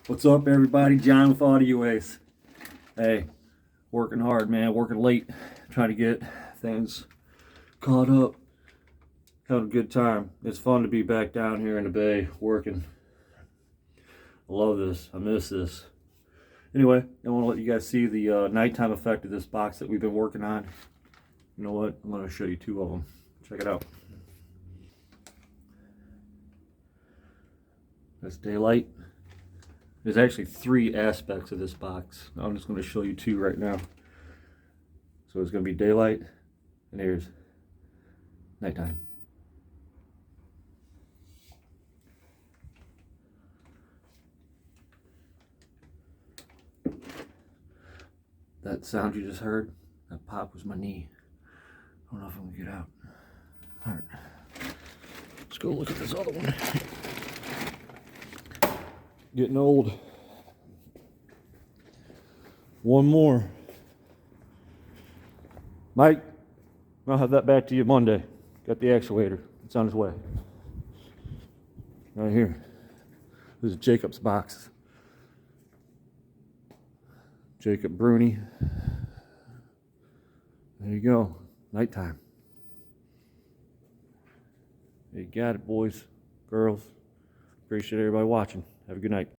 What's up, everybody? John with Audio Ace. Hey, working hard, man. Working late, trying to get things caught up. Having a good time. It's fun to be back down here in the bay working. I love this. I miss this. Anyway, I want to let you guys see the nighttime effect of this box that we've been working on. You know what? I'm going to show you two of them. Check it out. That's daylight. There's actually three aspects of this box. I'm just going to show you two right now. So it's going to be daylight, and here's nighttime. That sound you just heard, that pop was my knee. I don't know if I'm going to get out. All right, let's go look at this other one. Getting old. One more. Mike, I'll have that back to you Monday. Got the actuator. It's on its way. Right here. This is Jacob's box. Jacob Bruni. There you go. Nighttime. You got it, boys, girls. Appreciate everybody watching. Have a good night.